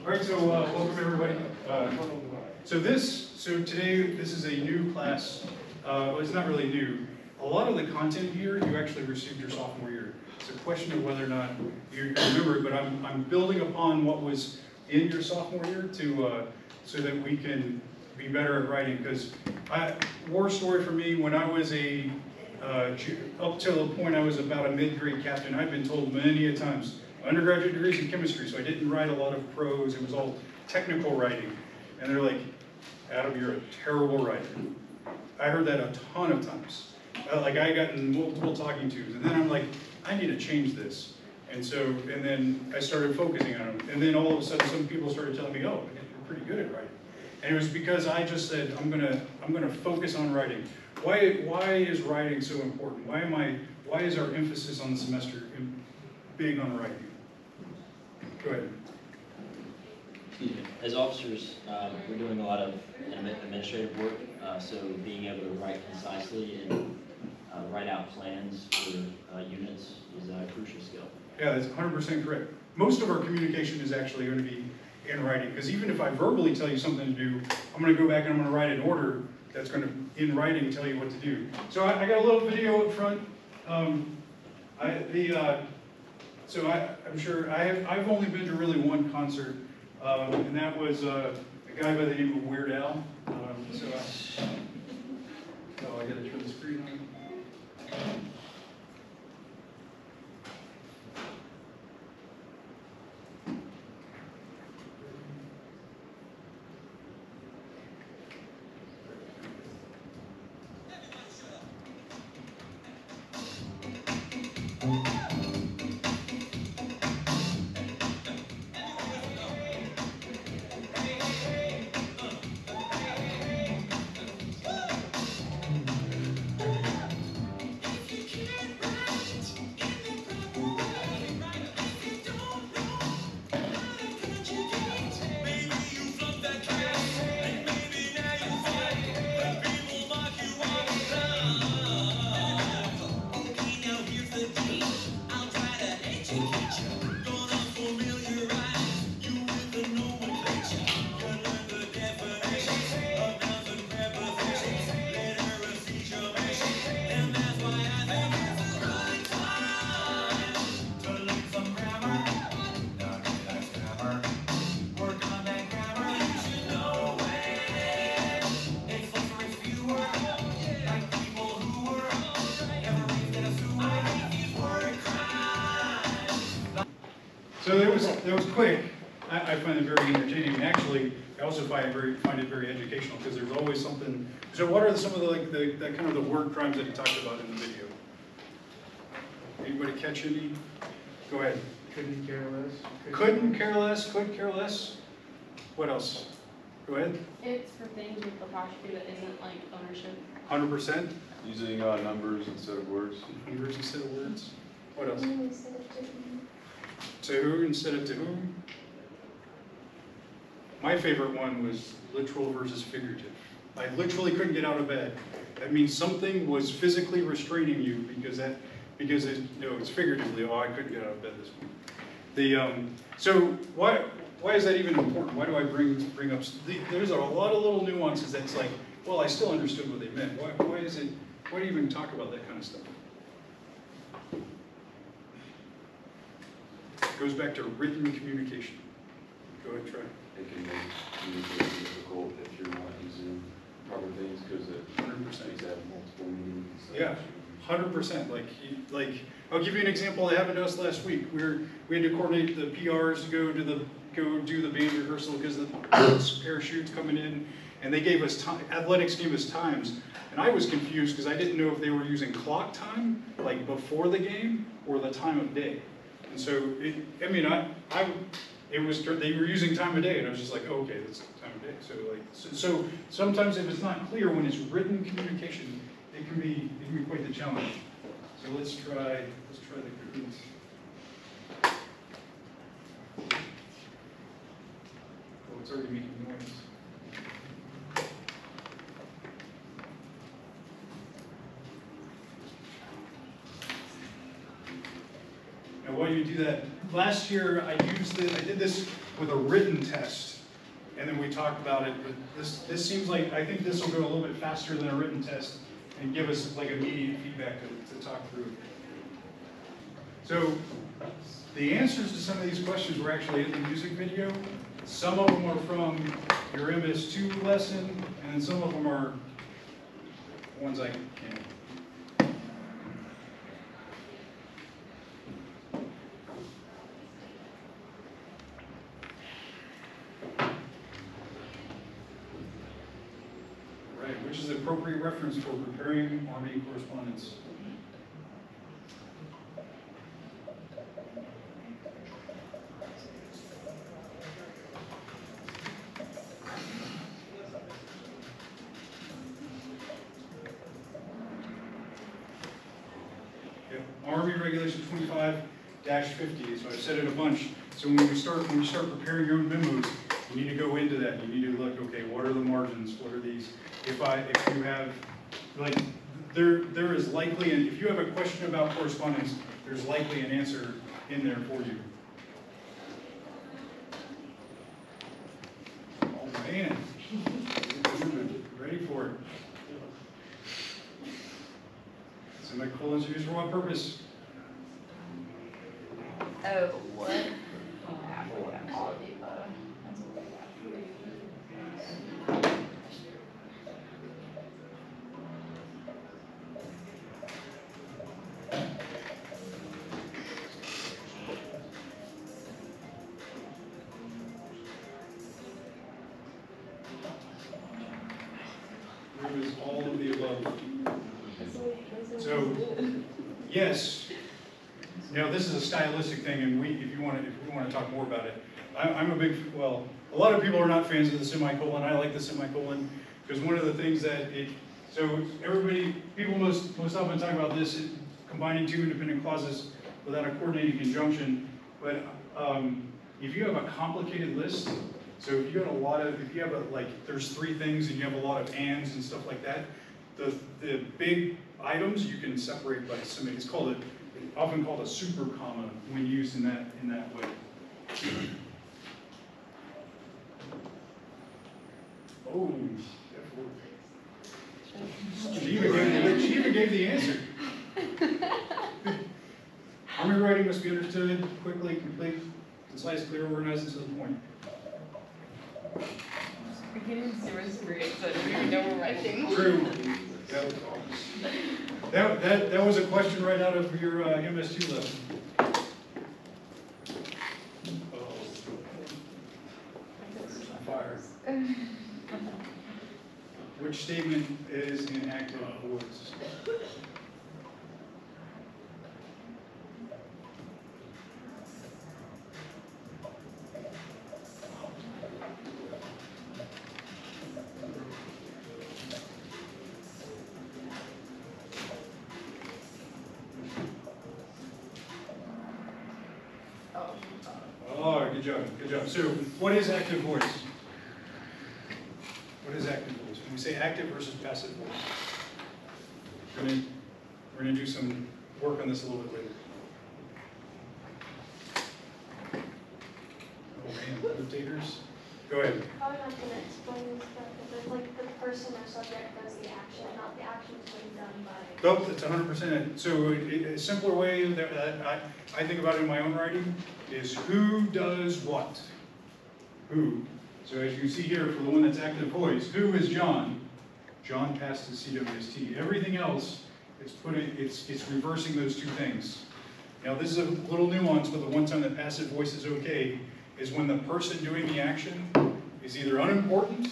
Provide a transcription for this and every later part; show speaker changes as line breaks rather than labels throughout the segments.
All right, so welcome everybody. So today this is a new class. Well, it's not really new. A lot of the content here you actually received your sophomore year. It's a question of whether or not you remember it, but I'm building upon what was in your sophomore year to so that we can be better at writing. Because war story for me, when I was up till the point I was about a mid-grade captain, I've been told many a times, undergraduate degrees in chemistry, so I didn't write a lot of prose. It was all technical writing. And they're like, Adam, you're a terrible writer. I heard that a ton of times. Like I got in multiple talking tos, and then I'm like, I need to change this. And then I started focusing on it. And then all of a sudden some people started telling me, oh, you're pretty good at writing. And it was because I just said, I'm gonna focus on writing. Why is writing so important? Why is our emphasis on the semester big on writing? Go ahead.
Excuse me. As officers, we're doing a lot of administrative work, so being able to write concisely and write out plans for units is a crucial skill.
Yeah, that's 100% correct. Most of our communication is actually going to be in writing, because even if I verbally tell you something to do, I'm going to go back and I'm going to write an order that's going to, in writing, tell you what to do. So I got a little video up front. So I'm sure I've only been to really one concert, and that was a guy by the name of Weird Al. So I got to turn the screen on. So that was quick. I find it very entertaining, and actually, I also find it very educational, because there's always something. So, what are some of the kind of the word crimes that he talked about in the video? Anybody catch any? Go ahead.
Couldn't care less.
Couldn't care less. Could care less. What else? Go ahead.
It's for things with apostrophe that isn't like ownership.
100%.
Using numbers instead of words.
Numbers instead of words. What else?
Who instead of to whom?
To who instead of to whom? My favorite one was literal versus figurative. I literally couldn't get out of bed. That means something was physically restraining you because it's figuratively. Oh, I couldn't get out of bed this morning. So why is that even important? Why do I bring up? There's a lot of little nuances that's like, well, I still understood what they meant. Why do you even talk about that kind of stuff? It goes back to written communication. Go ahead, try.
It can make communication difficult if you're not using proper things, because it
100%.
have multiple meanings.
Yeah, 100%. Like I'll give you an example that happened to us last week. We had to coordinate the PRs to go do the band rehearsal because the parachutes coming in, and they gave us time. Athletics gave us times, and I was confused because I didn't know if they were using clock time, like before the game, or the time of day. And so, they were using time of day, and I was just like, oh, okay, that's time of day. So sometimes if it's not clear when it's written communication, it can be quite the challenge. So let's try the greens. Oh, it's already making noise. Now while you do that, last year I did this with a written test, and then we talk about it. But this seems like, I think this will go a little bit faster than a written test and give us like immediate feedback to talk through. So the answers to some of these questions were actually in the music video. Some of them are from your MS2 lesson, and then some of them are ones I can't. Right, which is the appropriate reference for preparing Army correspondence? Army Regulation 25-50, so I've said it a bunch. So when you start preparing your own memos, you need to go into that. You need to look, okay, what are the margins? What are these? If you have, like, there is likely, and if you have a question about correspondence, there's likely an answer in there for you. Oh man, ready for it. Semicolons are used for what purpose?
Oh, what? All of the above.
It is all of the above. So, yes. Now this is a stylistic thing, and if you want to talk more about it, I'm a big, well, a lot of people are not fans of the semicolon. I like the semicolon because one of the things that people most often talk about this, combining two independent clauses without a coordinating conjunction. But if you have a complicated list, so if you have like there's three things and you have a lot of ands and stuff like that, the big items you can separate by semi. It's often called a super comma when used in that way. Oh, she even gave the answer. Army writing must be understood quickly, complete, concise, clear, organized, and to the point.
We're getting super great, so I don't even know we're writing.
True. Yep. That was a question right out of your MS2 lesson. Fire. Which statement is in active voice? Oh, good job, good job. So, what is active voice? What is active voice? When we say active versus passive voice, we're gonna do some work on this a little bit later. Oh man, notators. Go ahead.
Probably not going to explain this stuff, but it's like the person or subject does the action, not the action being done by.
Nope, that's 100%. So a simpler way that I think about it in my own writing is who does what? Who. So as you see here for the one that's active voice, who is John? John passed his CWST. Everything else, it's reversing those two things. Now this is a little nuance, but the one time that passive voice is okay is when the person doing the action is either unimportant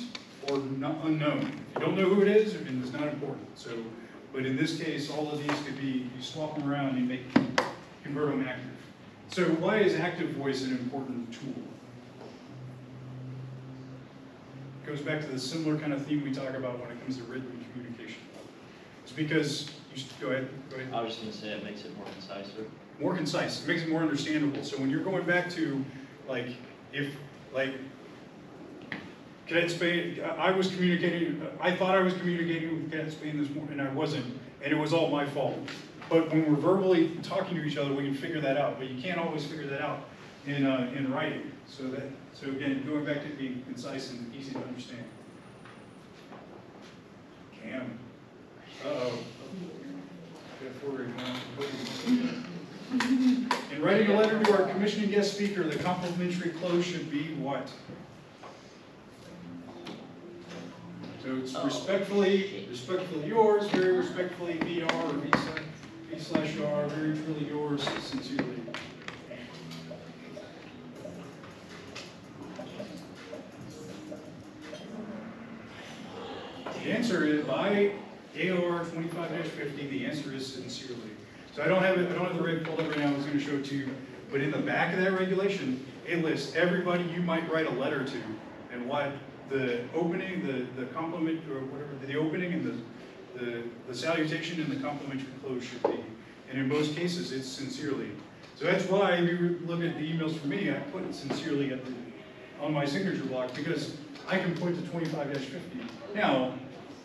or unknown. If you don't know who it is, then it's not important. So, but in this case, all of these could be, you swap them around and convert them active. So why is active voice an important tool? It goes back to the similar kind of theme we talk about when it comes to written communication. It's because, go ahead.
I was just going to say it makes it more concise.
More concise, it makes it more understandable. So when you're going back to, Cadet Spain, I thought I was communicating with Cadet Spain this morning, and I wasn't, and it was all my fault. But when we're verbally talking to each other, we can figure that out, but you can't always figure that out in writing. So again, going back to being concise and easy to understand. Cam. Uh-oh. In writing a letter to our commissioning guest speaker, the complimentary close should be what? So it's respectfully yours, very respectfully VR or V/R, very truly yours, sincerely. The answer is by AOR 25-50. The answer is sincerely. So I don't have the reg pulled up right now. I was going to show it to you, but in the back of that regulation, it lists everybody you might write a letter to and what the opening, the compliment, or whatever, the opening and the salutation and the complimentary close should be. And in most cases, it's sincerely. So that's why if you look at the emails from me, I put it sincerely on my signature block, because I can point to 25-50. Now,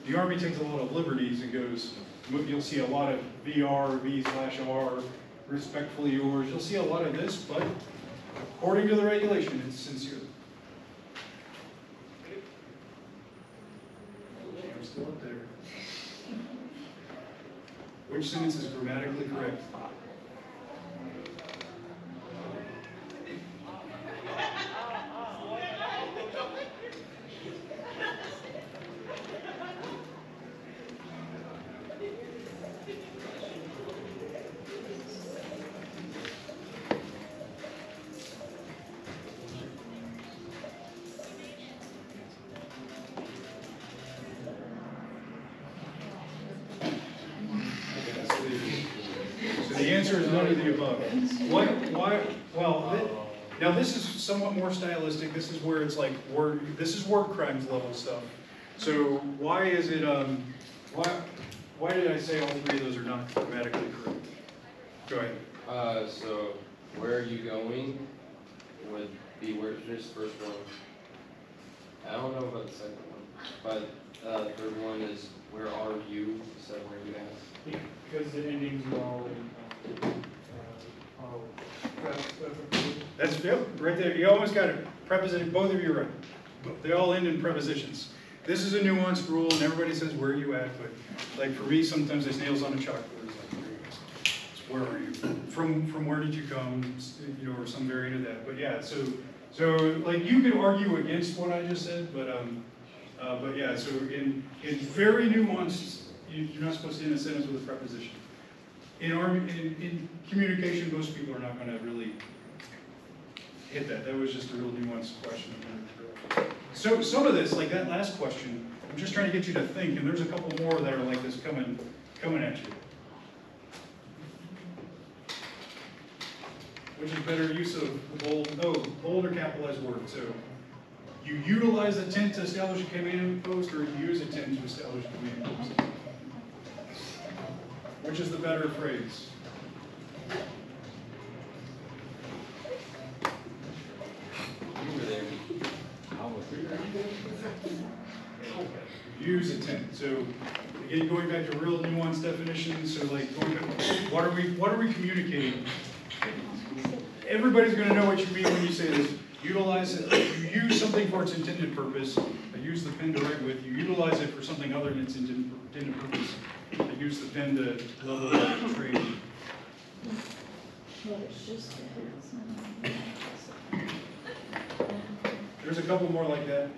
the Army takes a lot of liberties and goes, you'll see a lot of VR, V/R, respectfully yours. You'll see a lot of this, but according to the regulation, it's sincerely. I'm still up there. Which sentence is grammatically correct? So the answer is none of the above. Why? Well, now this is somewhat more stylistic. This is where it's like this is word crimes level stuff. So why is it? Why did I say all three of those are not grammatically correct? Go ahead.
So where are you going would be where's this first one? I don't know about the second one, but the third one is where are you instead of where you at.
Because the endings are all
That's right there. You almost got it. Preposition. Both of you are right. They all end in prepositions. This is a nuanced rule, and everybody says where are you at, but like for me, sometimes it's nails on a chalkboard. It's like, where are you? From where did you come? You know, or some variant of that. But yeah, so like you could argue against what I just said, but yeah, so in very nuanced, you're not supposed to end a sentence with a preposition. In communication, most people are not going to really hit that. That was just a real nuanced question. So some of this, like that last question, I'm just trying to get you to think, and there's a couple more that are like this coming at you. Which is better use of bold or capitalized word. So you utilize a tent to establish a command post, or you use a tent to establish a command post. Which is the better phrase? Use a tent. So again, going back to real nuanced definitions. So like, what are we communicating? Everybody's going to know what you mean when you say this. Utilize it. You use something for its intended purpose. I use the pen to write with. You utilize it for something other than its intended purpose. I use the pen to level up the trade. There's a couple more like that.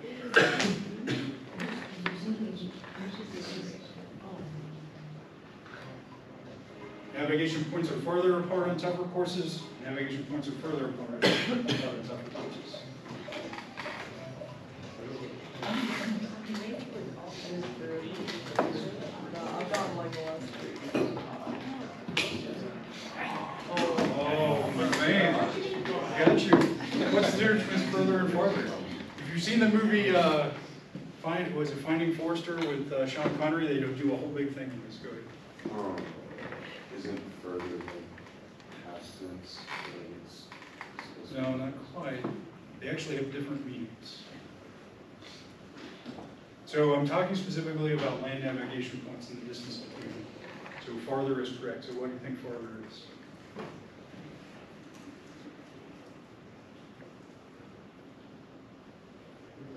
Navigation points are farther apart on tougher courses. Navigation points are further apart on tougher courses. Oh, my man. Got you. What's the difference between further and farther? If you've seen the movie, Finding Forrester with Sean Connery, they do a whole big thing in this. Go ahead.
Isn't further than past tense?
No, not quite. They actually have different meanings. So I'm talking specifically about land navigation points and the distance between them. So farther is correct. So what do you think farther is?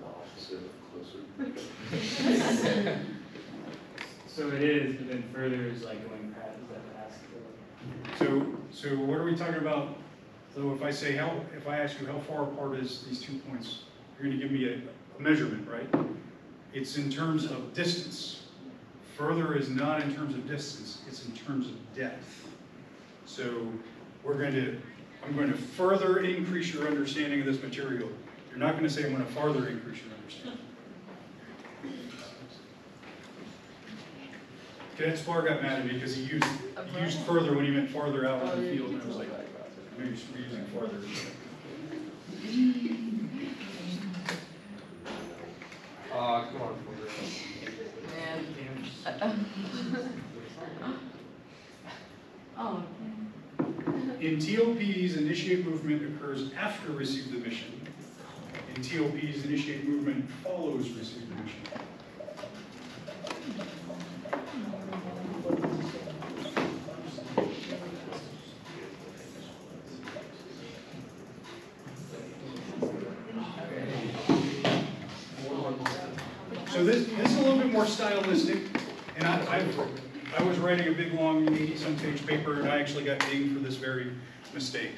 Opposite, closer.
So it is, but then further is like going past, is that past?
So what are we talking about? So if I say if I ask you how far apart is these 2 points, you're going to give me a measurement, right? It's in terms of distance. Further is not in terms of distance, it's in terms of depth. So I'm going to further increase your understanding of this material. You're not going to say I'm going to farther increase your understanding. Cadet Spar got mad at me because he used further when he meant farther out in the field, and I was like, maybe we're using farther.
Come on.
Oh.
In TOPs, initiate movement occurs after receive the mission. In TOPs, initiate movement follows receive the mission. So this is a little bit more stylistic, and I was writing a big, long, 80-some page paper, and I actually got dinged for this very mistake.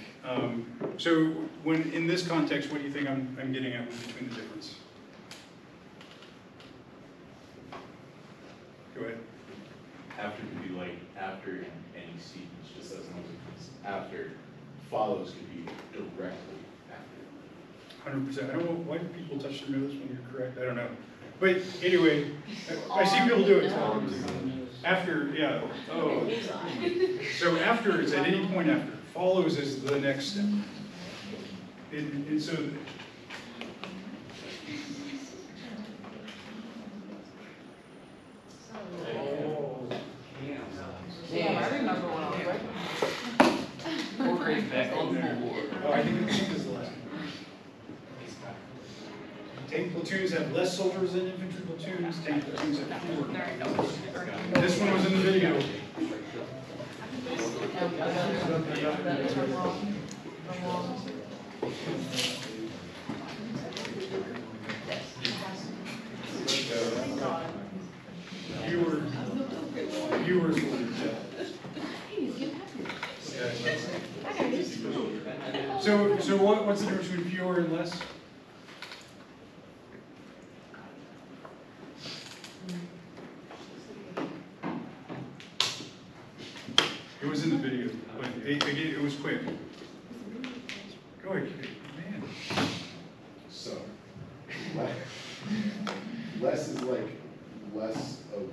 So when in this context, what do you think I'm getting at between the difference? Go ahead.
After could be like after in any sequence, just as long as it's after. Follows could be directly after.
100%. I don't know, why do people touch their nose when you're correct? I don't know. But anyway, I see people do it. After, yeah. Oh. So after is at any point after. Follows is the next step. And so.
Damn, I remember when I was like.
4 grades back on the board.
Oh, I think this is the last one. Tank platoons have less soldiers than infantry platoons. Tank platoons have fewer. This one was in the video. Viewers will do that. So what's the difference between fewer and less? It was in the video, but it was quick. Go ahead, man.
So, less is like less of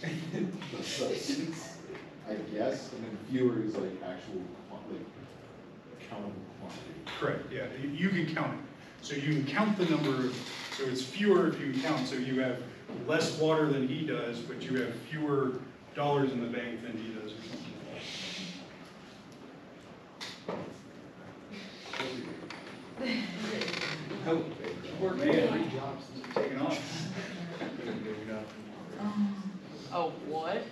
the substance, I guess, and then fewer is like actual, like, countable quantity.
Correct, yeah, you can count it. So you can count the number of, so it's fewer if you can count, so you have less water than he does, but you have fewer dollars in the bank than he does or something. Oh, poor man, taking off.
Oh, what?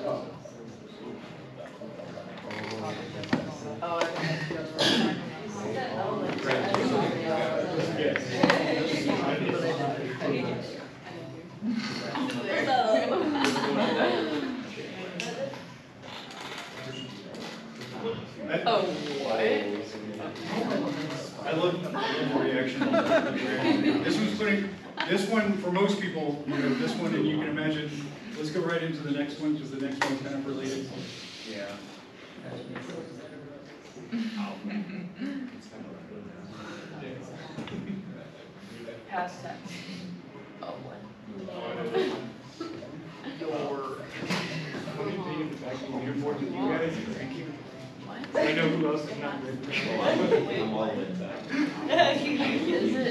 Oh, oh, what?
I love the reaction. This one, for most people, this one, and you can imagine, let's go right into the next one, because the next one's kind of related. Yeah.
Past tense. Oh, what?
I know who else is not good.
I'm all in back.
Is it?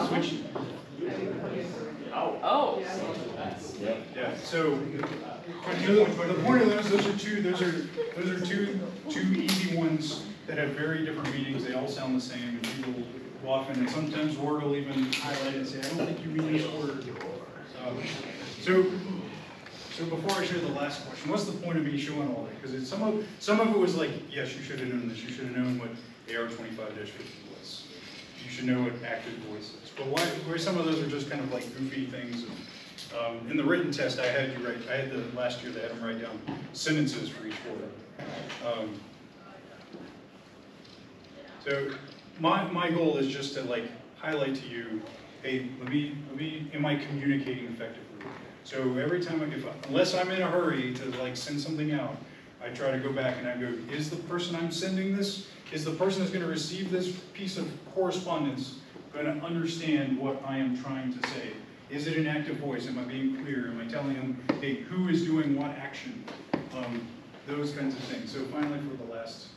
Switch.
Oh.
Yep.
Yeah, so the point of those are two easy ones that have very different meanings. They all sound the same, and people will often, and sometimes Word will even highlight it and say, I don't think you mean this word. So before I share the last question, what's the point of me showing all that? Because some of it was like, yes, you should have known this. You should have known what AR-25-50 was. You should know what active voice is. But why some of those are just kind of like goofy things. In the written test, I had last year, they had them write down sentences for each word. So my goal is just to like highlight to you, hey, am I communicating effectively? So every time, unless I'm in a hurry to like send something out, I try to go back and I go, is the person I'm sending this, is the person that's going to receive this piece of correspondence going to understand what I am trying to say? Is it an active voice? Am I being clear? Am I telling them, hey, who is doing what action? Those kinds of things. So finally, for the last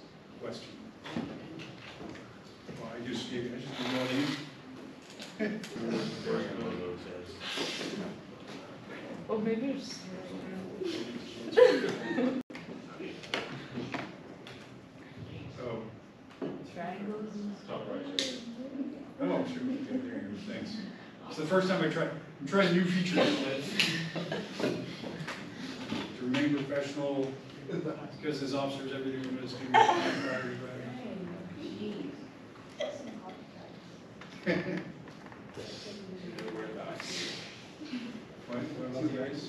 question. Well, I just gave you all the
Or maybe it's.
Oh,
Triangles.
Top right.
oh, sure. Okay, there you go. Thanks. It's the first time I'm trying new features to remain professional, because as officers, everything we must do is priority. What about the ice?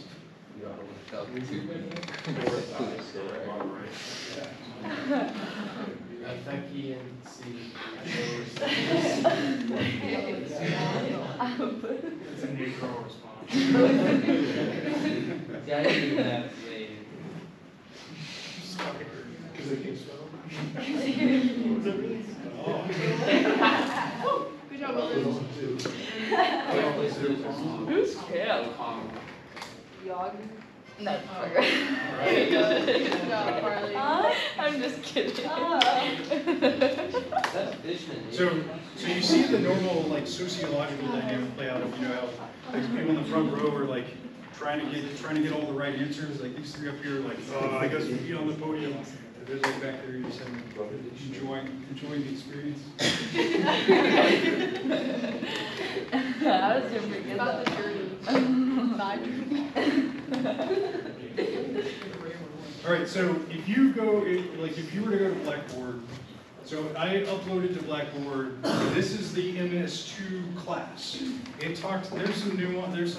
Becky and C.
It's a Negro response.
Yeah, I didn't even have to say.
Because they can't spell.
Good job, Who's Cal? Yog? No,
Alright.
Good job, Carly. I'm just kidding.
That's Fishman.
So you see the normal like sociological dynamic play out of, you know, how like people in the front row are like trying to get all the right answers. Like these three up here, like, I guess we be on the podium. There's like back there, you just enjoying the experience.
I was doing pretty good.
About the journey.
All right, so if you were to go to Blackboard, so I uploaded to Blackboard, this is the MS2 class. There's some nuance,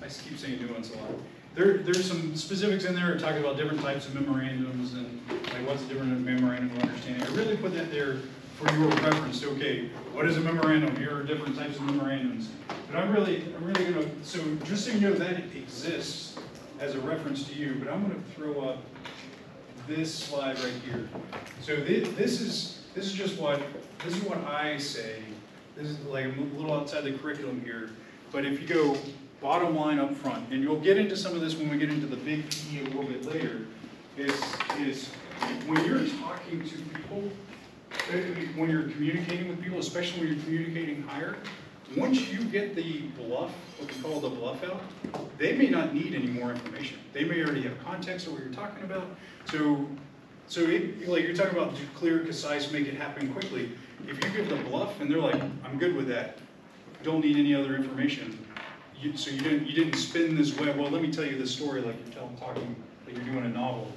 I keep saying nuance a lot. There's some specifics in there that talk about different types of memorandums and like what's different in memorandum of understanding. I really put that there for your reference. Okay, what is a memorandum? Here are different types of memorandums. But I'm really gonna, so just so you know that it exists as a reference to you, but I'm gonna throw up this slide right here. So this is what I say. This is like a little outside the curriculum here. But if you go bottom line up front, and you'll get into some of this when we get into the big P a little bit later, is when you're talking to people, when you're communicating with people, especially when you're communicating higher, once you get the bluff, what we call the bluff out, they may not need any more information. They may already have context of what you're talking about. So like you're talking about clear, concise, make it happen quickly. If you give the bluff and they're like, I'm good with that, don't need any other information. So you didn't spin this web. Well, let me tell you this story like you're talking like you're doing a novel.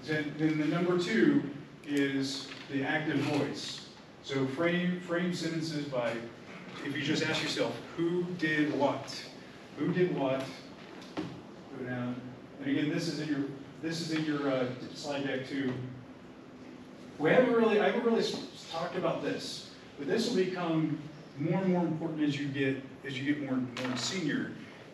Then the number two is the active voice. So frame sentences by, if you just ask yourself, who did what? Who did what? Go down. And again, this is in your slide deck too. I haven't really talked about this, but this will become more and more important as you get more senior,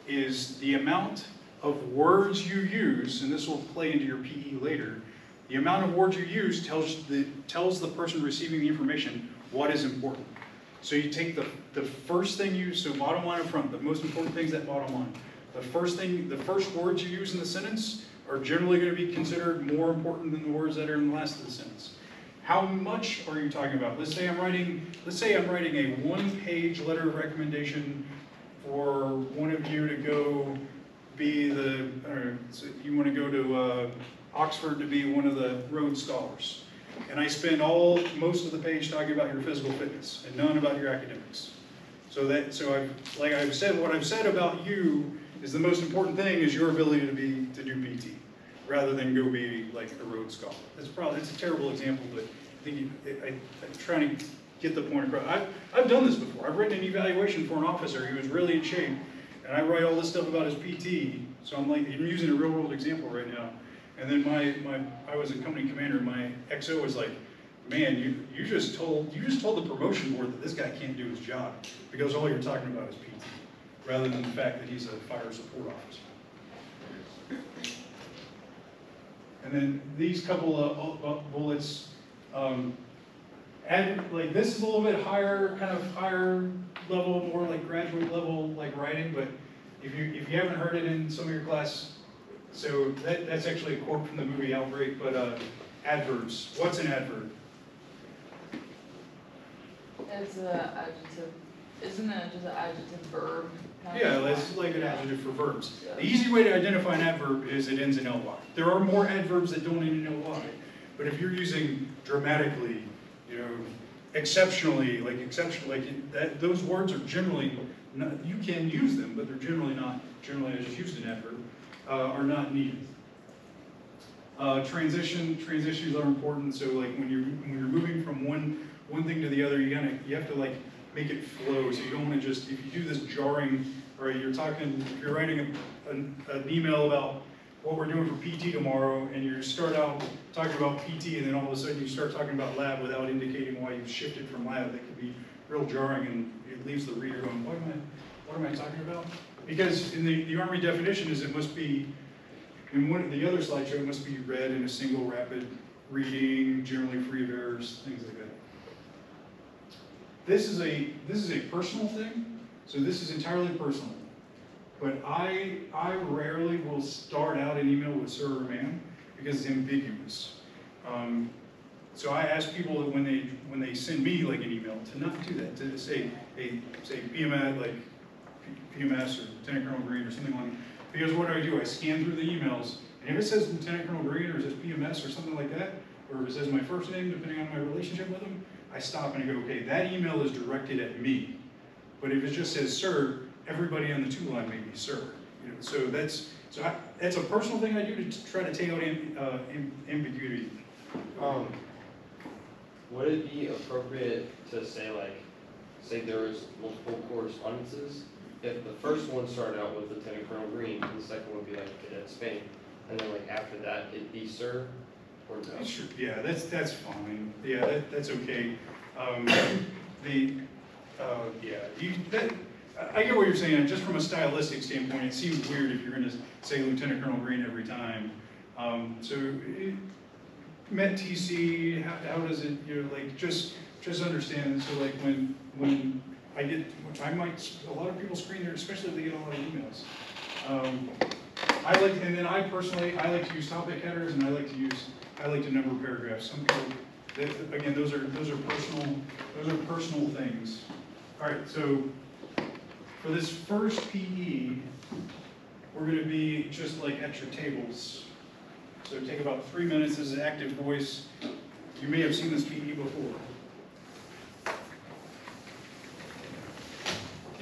is the amount of words you use, and this will play into your PE later. The amount of words you use tells the person receiving the information what is important. So you take the first thing so bottom line up front, the most important thing is that bottom line. The first words you use in the sentence are generally going to be considered more important than the words that are in the last of the sentence. How much are you talking about? Let's say I'm writing a one-page letter of recommendation for one of you to go be so you want to go to Oxford to be one of the Rhodes Scholars. And I spend most of the page talking about your physical fitness and none about your academics. What I've said about you is the most important thing is your ability to do PT, rather than go be like a Rhodes Scholar. It's a terrible example, but I'm trying to get the point across. I've done this before. I've written an evaluation for an officer. He was really in shape, and I write all this stuff about his PT. So I'm using a real world example right now. And then I was a company commander. My XO was like, "Man, you just told the promotion board that this guy can't do his job because all you're talking about is PT, rather than the fact that he's a fire support officer." And then these couple of bullets, like this is a little bit higher, kind of higher level, more like graduate level, like writing. But if you haven't heard it in some of your class, so that's actually a quote from the movie Outbreak. But adverbs. What's an adverb?
It's an adjective. Isn't it just an adjective verb?
Yeah, that's like an adjective for verbs. The easy way to identify an adverb is it ends in ly. There are more adverbs that don't end in ly, but if you're using dramatically, exceptionally, those words are generally not, you can use them, but they're generally not. Generally, I just used an adverb, are not needed. Transitions are important. So like when you're moving from one thing to the other, you have to like make it flow. So you don't want to just, if you do this jarring, or if you're writing an email about what we're doing for PT tomorrow, and you start out talking about PT, and then all of a sudden you start talking about lab without indicating why you've shifted from lab, that could be real jarring, and it leaves the reader going, what am I talking about? Because in the Army definition is it must be, in the other slideshow, it must be read in a single rapid reading, generally free of errors, things like that. This is a personal thing, so this is entirely personal. But I rarely will start out an email with sir or ma'am because it's ambiguous. So I ask people that when they send me like an email to not do that, to say PMS, like PMS or Lieutenant Colonel Green or something like that. Because what do? I scan through the emails, and if it says Lieutenant Colonel Green or it says PMS or something like that, or if it says my first name, depending on my relationship with them, I stop and I go, okay, that email is directed at me. But if it just says sir, everybody on the to line may be sir. So that's a personal thing I do to try to take out ambiguity.
Would it be appropriate to say there was multiple correspondences? If the first one started out with Lieutenant Colonel Green, and the second would be like Cadet Spain, and then like after that it'd be sir, or no?
Sure. Yeah, that's fine. Yeah, that's okay. I get what you're saying. Just from a stylistic standpoint, it seems weird if you're going to say Lieutenant Colonel Green every time. Met TC, how does it? Just understand. So like when a lot of people screen there, especially if they get a lot of emails. I like to use topic headers, and I like to number paragraphs. Some people, again, those are personal things. All right, so for this first PE, we're going to be just like at your tables. So take about 3 minutes. This is active voice. You may have seen this PE before.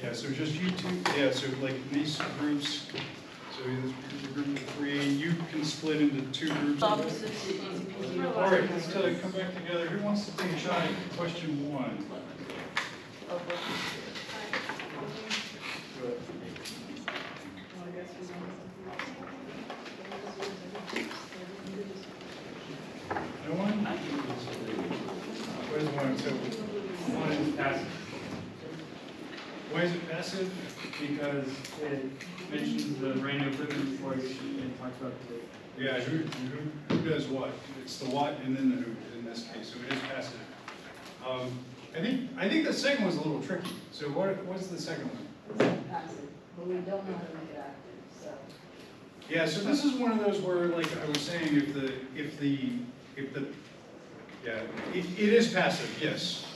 Yeah, so just you two. Yeah, so like these groups. So this is a group of 3. You can split into 2 groups. All right, let's come back together. Who wants to take a shot at question 1? No one? What is one? So
One is passive,
why is it passive?
because it mentions the random equipment before it talks about the.
Yeah, who does what? It's the what and then the who in this case, so it is passive. I think the second one's a little tricky. So what's the second one?
Passive, but we don't know how to make it active, so.
Yeah, so this is one of those where, like I was saying, it is passive, yes.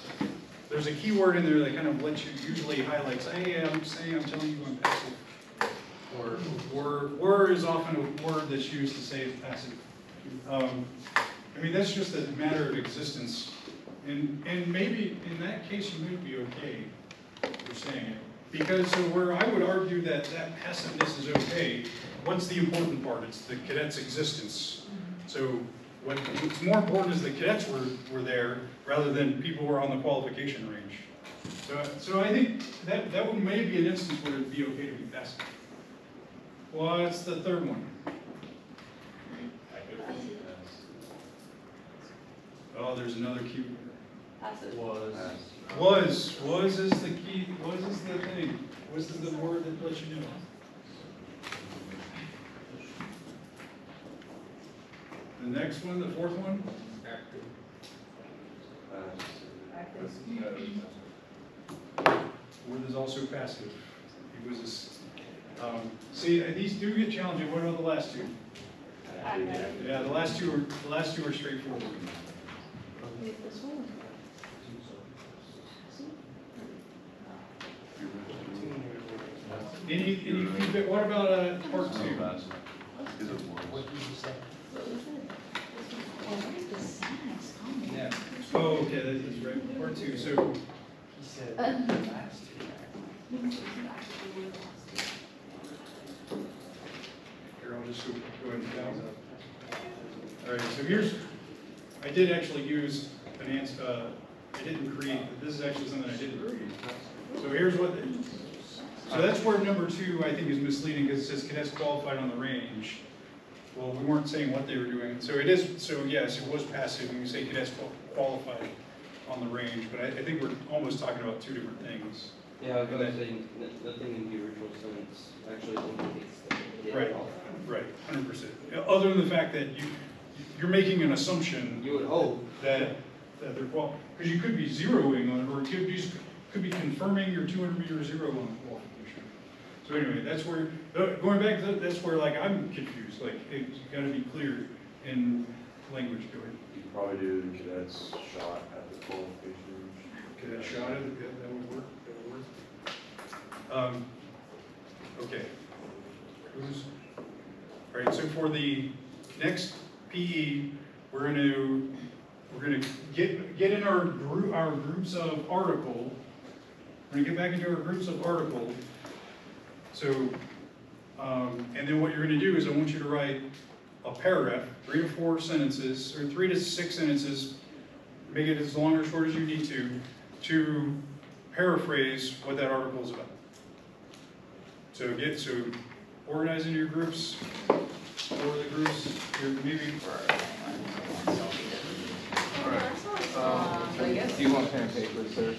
There's a keyword in there that kind of lets you usually highlights, hey, I'm telling you I'm passive. Or were is often a word that's used to say it's passive. I mean, that's just a matter of existence. And maybe in that case you might be okay for saying it. Because so where I would argue that passiveness is okay, what's the important part? It's the cadet's existence. So what's more important is the cadets were there rather than people who were on the qualification range. So I think that would maybe be an instance where it'd be okay to be passive. What's the third one? Oh, there's another key.
Passive.
Was is the key, was is the thing. Was is the word that lets you know. The next one, the fourth one? Word is also passive. It was this, see, these do get challenging. What about the last two? Yeah, the last two are straightforward.
This one.
Any feedback? What about part two?
Yeah.
Oh, okay, that is right. Part two. So here, I'll just go ahead and down. All right. So here's. I did actually use an answer. I didn't create, but this is actually something I didn't create. So here's what. So that's where number two, I think, is misleading because it says cadets qualified on the range. Well, we weren't saying what they were doing. So it is, so yes, it was passive when you say cadets qualified on the range, but I think we're almost talking about two different things.
Yeah, I was gonna say, nothing in the original sentence actually indicates that they did
Right.
all.
Right, 100%. Other than the fact that you're making an assumption
You would hope.
that they're because you could be zeroing on it, or you could be confirming your 200-meter zero on the qualification. So anyway, that's where, going back, that's where like I'm confused. Like it's got to be clear in language. Go ahead.
You could probably do the cadets shot at the qualification.
Cadet shot it. That would work. That would work. Okay. Who's? All right. So for the next PE, we're gonna get in our groups of article. We're gonna get back into our groups of article. So, and then what you're gonna do is I want you to write a paragraph, 3 to 4 sentences, or 3 to 6 sentences, make it as long or short as you need to paraphrase what that article is about. So organize into your groups, or the groups, maybe.
I
Do you want pen and paper, sir?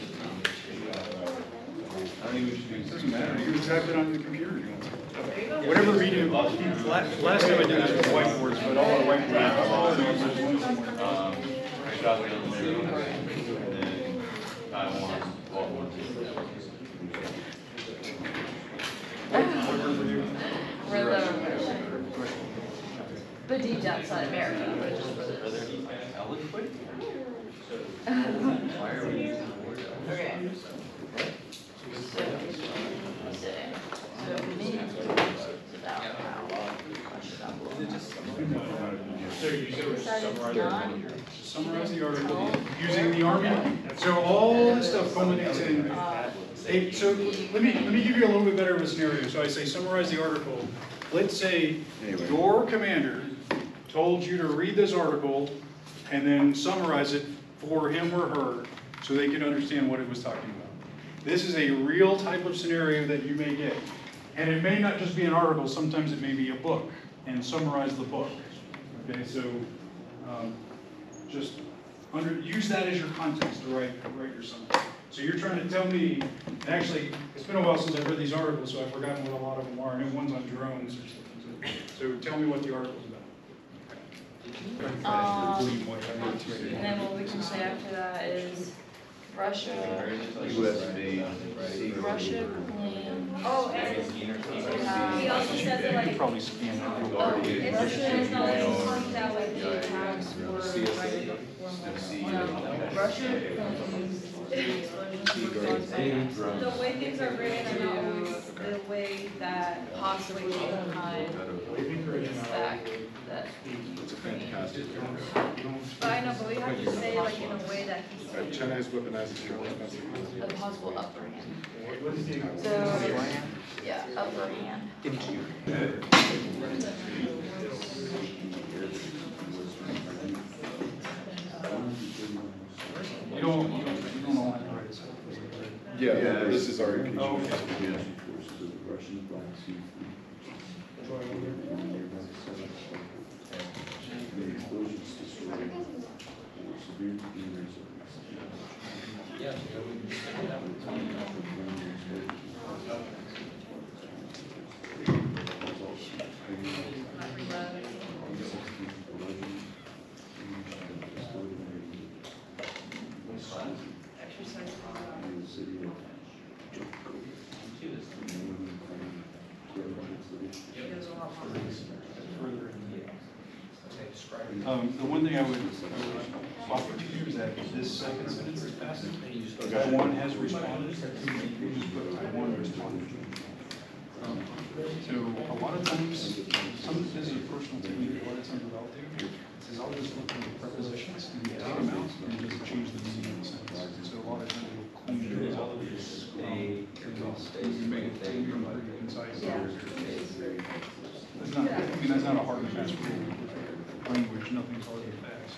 I think we should do
It doesn't matter, you can type it on the computer if you want. Whatever medium, last time I did this with whiteboards, but all the whiteboards.
shotgun and then Taiwan, Baltimore.
We're the deep outside America, but just for this.
Why are we?
Okay. So me, it's about how much is that below.
So you said
Decided not.
summarize the article using the Army. So all this stuff culminates in. Hey, so let me give you a little bit better of a scenario. So I say summarize the article. Let's say your commander told you to read this article and then summarize it for him or her so they can understand what it was talking about. This is a real type of scenario that you may get. And it may not just be an article, sometimes it may be a book, and summarize the book. Okay, so just use that as your context to write your summary. So you're trying to tell me, and actually, it's been a while since I've read these articles, so I've forgotten what a lot of them are. I know one's on drones or something. So tell me what the article's about.
And then what we can say after that is Russia claims.
Oh, and he also says that like,
Probably scan that.
Russia is not like that way.
Russia claims
The way things are written are not always the way that
possibly behind stack that.
It's a fantastic.
But I know, but we have to say like in a way that he's saying.
China is weaponizing your weapons.
A possible upper hand. So, yeah, upper hand.
Yeah, this is our.
Oh, okay.
Forces of the Russian Black Sea Fleet. The explosions destroyed severe injuries.
The one thing I would offer to you is that this second sentence is passive. Taiwan has responded, Taiwan responded. So a lot of times, some of this is a personal technique, a lot of times what I'll do is I'll just look at the prepositions and take them out and just change the meaning of the sentence. So a lot of times we'll clean those all of this. Make it pretty concise. That's not, I mean, that's not a hard and fast rule. Language, nothing's hard and fast.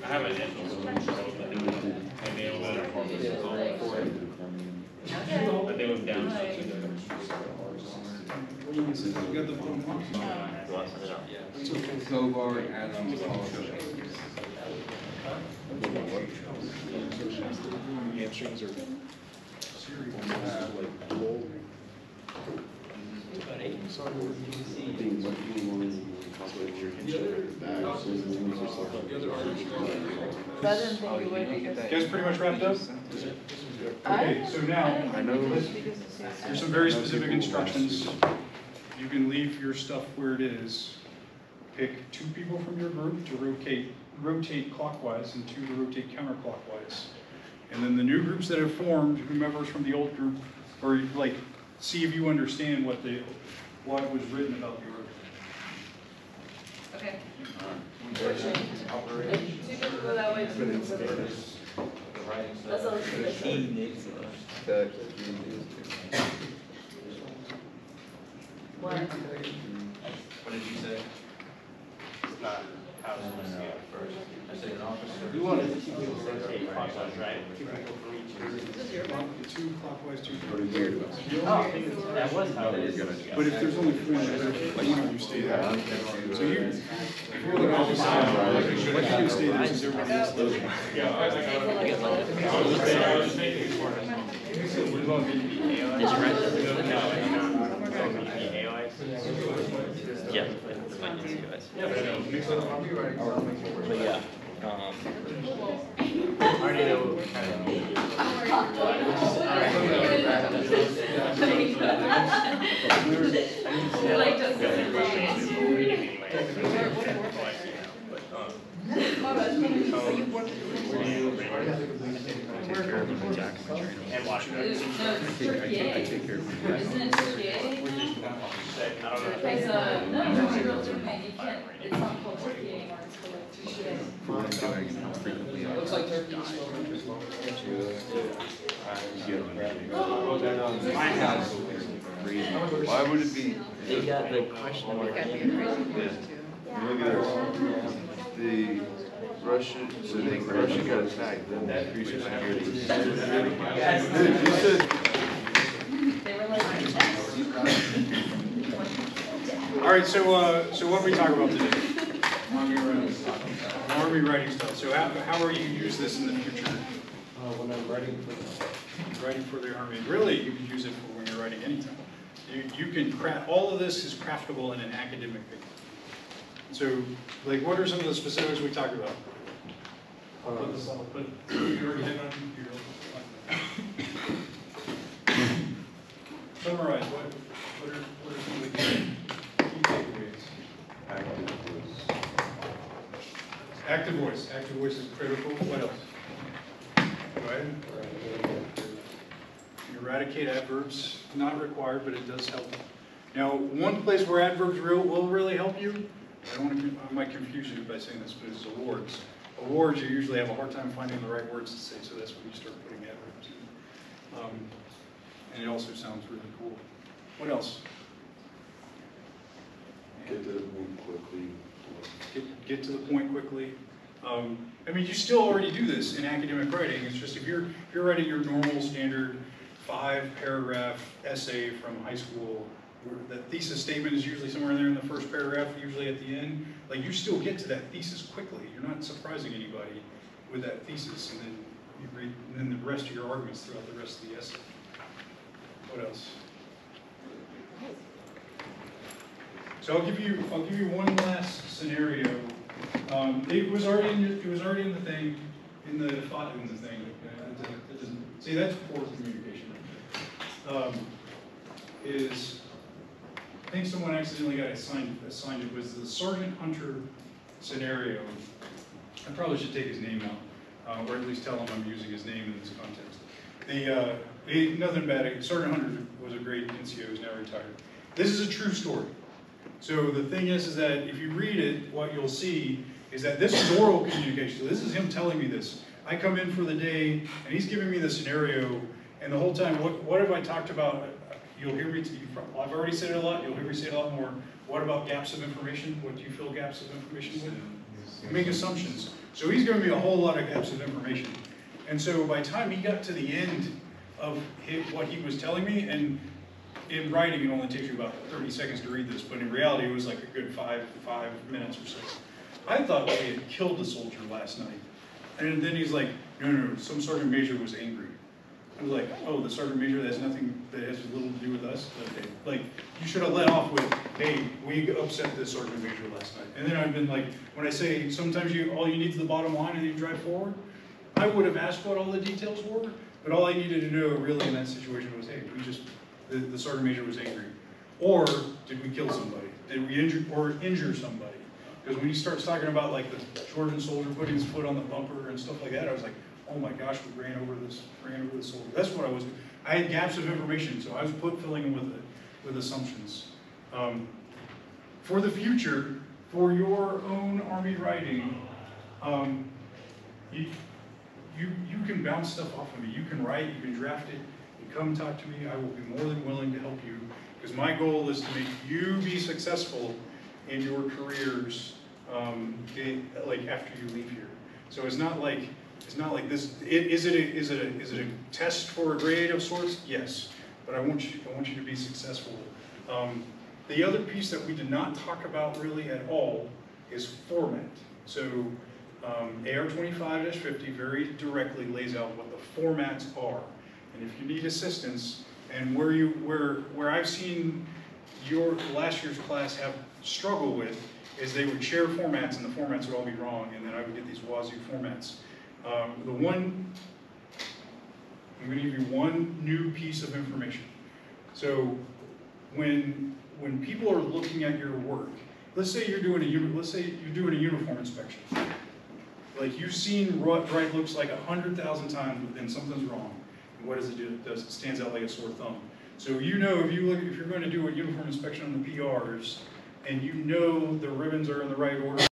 I have an initial solution, and they will but they went down.
Hobart, Adams,
Hamstrings are like dull. Being much more with your back, so the moves are so
I didn't think you would because.
You guys pretty much wrapped up? Okay, so now, there's some very specific instructions. You can leave your stuff where it is. Pick 2 people from your group to rotate clockwise and 2 to rotate counterclockwise. And then the new groups that have formed, whomever's from the old group, or like, see if you understand what was written about the order.
Okay. If 2 people go that way, 2 people go that way. That's all it's What?
What did you say? It's not how it's supposed to be at first. I said an officer.
You want it.
Right?
2 clockwise, 2
That was how it is.
But if there's only 3, one of you stay there. So you, if you're the officer, what you can stay there since everybody else lives there.
Did you write that? Yeah. But yeah.
I already know what kind of need.
Like just
And Washington.
No, it's Turkey. Isn't it Turkey? It's no, it's a real tournament. You can't, it's not called Turkey anymore, it's called Turkey.
Looks like Turkey.
Why would it be?
They got the question mark.
Look at this. The Russian, so the Russia got attacked, then that increased security. Dude, you said.
They were like,
All right, so what are we talking about today? Army writing stuff. So how are you use this in the future?
When I'm writing for
Writing for the Army. Really, you could use it for when you're writing anytime. You can craft, all of this is craftable in an academic paper. So, like, what are some of the specifics we talked about? I'll put this, you already hit on, summarize, what are some of the key takeaways? Active voice. Active voice is critical. What else? Go ahead. Eradicate adverbs, not required, but it does help. Now, one place where adverbs will really help you, I might confuse you by saying this, but it's awards. Awards, you usually have a hard time finding the right words to say, so that's when you start putting adverbs in. And it also sounds really cool. What else?
Get to the point quickly.
Get to the point quickly. I mean, you still already do this in academic writing. It's just if you're writing your normal standard 5-paragraph essay from high school, where the thesis statement is usually somewhere there in the first paragraph, usually at the end. Like, you still get to that thesis quickly. You're not surprising anybody with that thesis, and then you read, and then the rest of your arguments throughout the rest of the essay. What else? So I'll give you one last scenario. It was already in the thing, in the thing. See, that's poor communication. I think someone accidentally got assigned. It was the Sergeant Hunter scenario. I probably should take his name out, or at least tell him I'm using his name in this context. Nothing bad. Sergeant Hunter was a great NCO. He's now retired. This is a true story. So the thing is that if you read it, what you'll see is that this is oral communication. So this is him telling me this. I come in for the day, and he's giving me the scenario, and the whole time, what have I talked about? You'll hear me, I've already said it a lot, you'll hear me say it a lot more. What about gaps of information? What do you fill gaps of information with? Make assumptions. So he's giving me a whole lot of gaps of information. And so by the time he got to the end of what he was telling me, and in writing it only takes you about 30 seconds to read this, but in reality it was like a good five minutes or so. I thought we had killed a soldier last night. And then he's like, no, some sergeant major was angry. I was like, oh, the sergeant major that has little to do with us? Okay. Like, you should have let off with, hey, we upset this sergeant major last night. And then I've been like, when I say sometimes all you need is the bottom line and you drive forward, I would have asked what all the details were, but all I needed to know really in that situation was, hey, the sergeant major was angry. Or did we kill somebody? Did we injure somebody? Because when he starts talking about like the Georgian soldier putting his foot on the bumper and stuff like that, I was like, oh my gosh, we ran over the soldier. That's what I had gaps of information, so I was filling in with assumptions. For the future, for your own Army writing, you can bounce stuff off of me. You can write, you can draft it, you come talk to me. I will be more than willing to help you, because my goal is to make you be successful in your careers, like after you leave here. So it's not like this. Is it a test for a grade of sorts? Yes, but I want you to be successful. The other piece that we did not talk about really at all is format. So AR-25-50 very directly lays out what the formats are, and if you need assistance, and where I've seen your last year's class have struggle with is they would share formats and the formats would all be wrong, and then I would get these wazoo formats. I'm going to give you one new piece of information. So when people are looking at your work, let's say you're doing a uniform inspection. Like, you've seen what right looks like 100,000 times, but then something's wrong. And what does it do? It stands out like a sore thumb. So you know, if you're going to do a uniform inspection on the PRs, and you know the ribbons are in the right order,